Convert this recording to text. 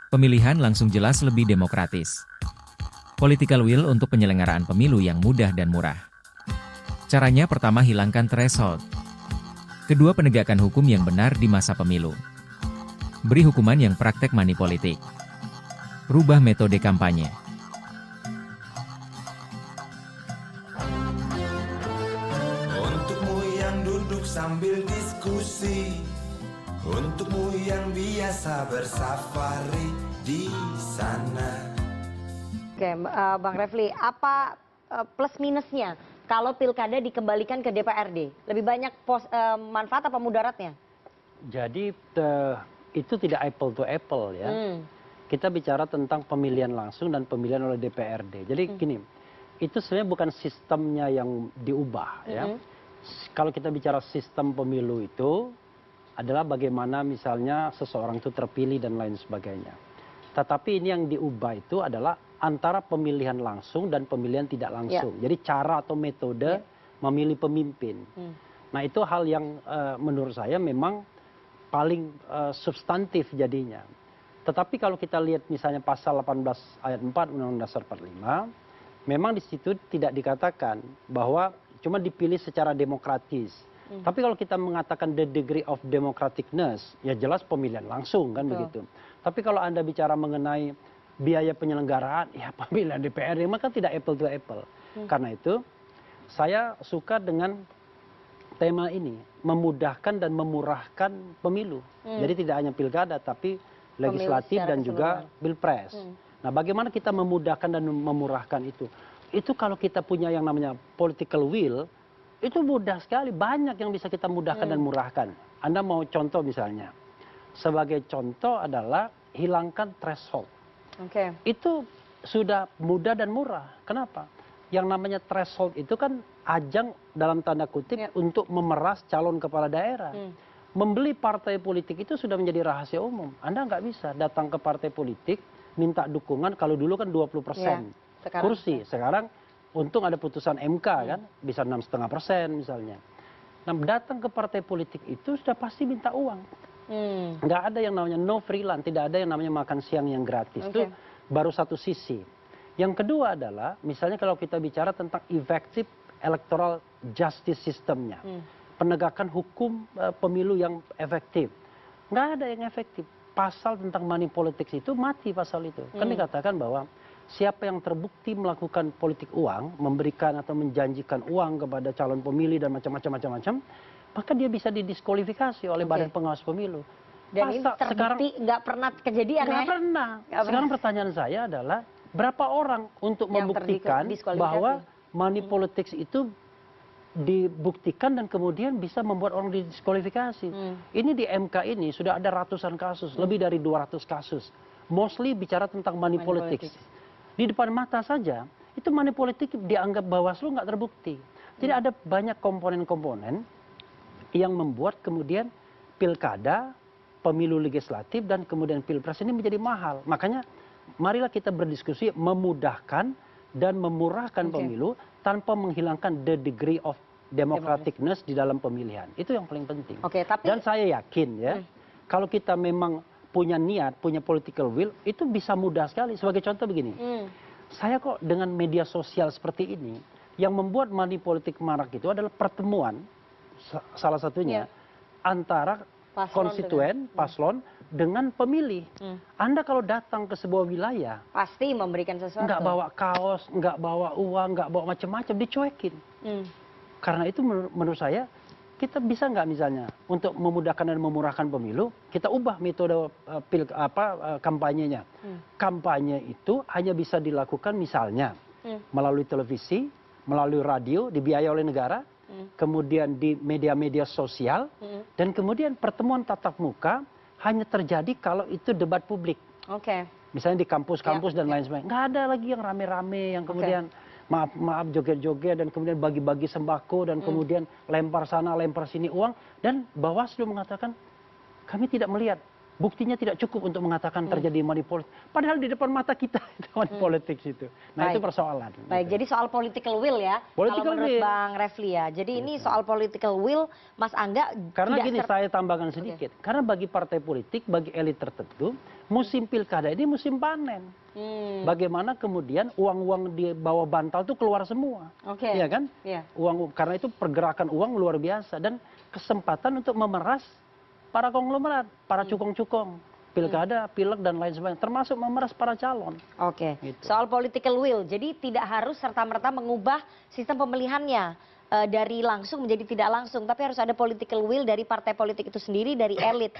Pemilihan langsung jelas lebih demokratis. Political will untuk penyelenggaraan pemilu yang mudah dan murah. Caranya pertama hilangkan threshold. Kedua penegakan hukum yang benar di masa pemilu. Beri hukuman yang praktek money politik. Rubah metode kampanye. Untukmu yang duduk sambil diskusi, untukmu yang biasa bersafari di sana. Oke, Bang Refli, apa plus minusnya kalau pilkada dikembalikan ke DPRD? Lebih banyak manfaat apa mudaratnya? Jadi itu tidak apple to apple ya. Kita bicara tentang pemilihan langsung dan pemilihan oleh DPRD. Jadi gini, itu sebenarnya bukan sistemnya yang diubah ya. Kalau kita bicara sistem pemilu itu adalah bagaimana misalnya seseorang itu terpilih dan lain sebagainya. Tetapi ini yang diubah itu adalah antara pemilihan langsung dan pemilihan tidak langsung. Jadi cara atau metode memilih pemimpin. Nah itu hal yang menurut saya memang paling substantif jadinya. Tetapi kalau kita lihat misalnya pasal 18 ayat 4 Undang-Undang Dasar 45, memang di situ tidak dikatakan bahwa cuma dipilih secara demokratis. Tapi kalau kita mengatakan the degree of democraticness, ya jelas pemilihan langsung kan begitu. Tapi kalau Anda bicara mengenai biaya penyelenggaraan, ya pemilihan DPRD, maka tidak apple to apple. Karena itu, saya suka dengan tema ini, memudahkan dan memurahkan pemilu. Jadi tidak hanya pilkada, tapi legislatif dan juga pilpres. Nah, bagaimana kita memudahkan dan memurahkan itu? Itu kalau kita punya yang namanya political will, itu mudah sekali, banyak yang bisa kita mudahkan dan murahkan. Anda mau contoh misalnya, sebagai contoh adalah hilangkan threshold. Itu sudah mudah dan murah. Kenapa? Yang namanya threshold itu kan ajang dalam tanda kutip untuk memeras calon kepala daerah. Membeli partai politik itu sudah menjadi rahasia umum. Anda nggak bisa datang ke partai politik, minta dukungan, kalau dulu kan 20% kursi. Sekarang untung ada putusan MK kan, bisa 6,5% misalnya. Nah datang ke partai politik itu sudah pasti minta uang. Nggak ada yang namanya no freelance, tidak ada yang namanya makan siang yang gratis. Itu baru satu sisi. Yang kedua adalah, misalnya kalau kita bicara tentang effective electoral justice systemnya. Penegakan hukum pemilu yang efektif. Nggak ada yang efektif. Pasal tentang money politics itu mati pasal itu. Kan dikatakan bahwa siapa yang terbukti melakukan politik uang, memberikan atau menjanjikan uang kepada calon pemilih dan macam-macam, maka dia bisa didiskualifikasi oleh Badan Pengawas Pemilu. Dan ini terbukti nggak pernah kejadian ya? Nggak pernah. Sekarang pertanyaan saya adalah, berapa orang untuk membuktikan bahwa money politics itu dibuktikan dan kemudian bisa membuat orang didiskualifikasi. Ini di MK ini sudah ada ratusan kasus, lebih dari 200 kasus. Mostly bicara tentang money politics. Di depan mata saja, itu money politik dianggap Bawaslu nggak terbukti. Jadi ada banyak komponen-komponen yang membuat kemudian pilkada, pemilu legislatif, dan kemudian pilpres ini menjadi mahal. Makanya marilah kita berdiskusi memudahkan dan memurahkan pemilu tanpa menghilangkan the degree of democraticness di dalam pemilihan. Itu yang paling penting. Dan saya yakin ya, kalau kita memang punya niat, punya political will, itu bisa mudah sekali. Sebagai contoh begini, saya kok dengan media sosial seperti ini, yang membuat money politik marak itu adalah pertemuan, salah satunya, antara konstituen, paslon, dengan pemilih. Anda kalau datang ke sebuah wilayah, pasti memberikan sesuatu. Nggak bawa kaos, nggak bawa uang, nggak bawa macam-macam, dicuekin. Karena itu menurut saya, kita bisa nggak misalnya untuk memudahkan dan memurahkan pemilu, kita ubah metode kampanyenya. Kampanye itu hanya bisa dilakukan misalnya melalui televisi, melalui radio, dibiayai oleh negara, kemudian di media-media sosial, dan kemudian pertemuan tatap muka hanya terjadi kalau itu debat publik. Misalnya di kampus-kampus dan lain sebagainya. Nggak ada lagi yang rame-rame, yang kemudian maaf joget-joget dan kemudian bagi-bagi sembako dan kemudian lempar sana lempar sini uang, dan Bawaslu mengatakan kami tidak melihat buktinya tidak cukup untuk mengatakan terjadi money politik. Padahal di depan mata kita itu money politics itu. Nah itu Baik. persoalan. Baik, gitu. jadi soal political will ya, Political kalau menurut will. Bang Refli ya. Jadi ini soal political will, Mas Angga Karena tidak gini, saya tambahkan sedikit. Karena bagi partai politik, bagi elit tertentu, musim pilkada ini musim panen. Bagaimana kemudian uang-uang di bawah bantal itu keluar semua. Oke. Iya kan? Iya. Uang, karena itu pergerakan uang luar biasa dan kesempatan untuk memeras para konglomerat, para cukong-cukong, pilkada, pileg dan lain sebagainya, termasuk memeras para calon. Oke. Gitu. Soal political will, jadi tidak harus serta-merta mengubah sistem pemilihannya dari langsung menjadi tidak langsung, tapi harus ada political will dari partai politik itu sendiri, dari elit.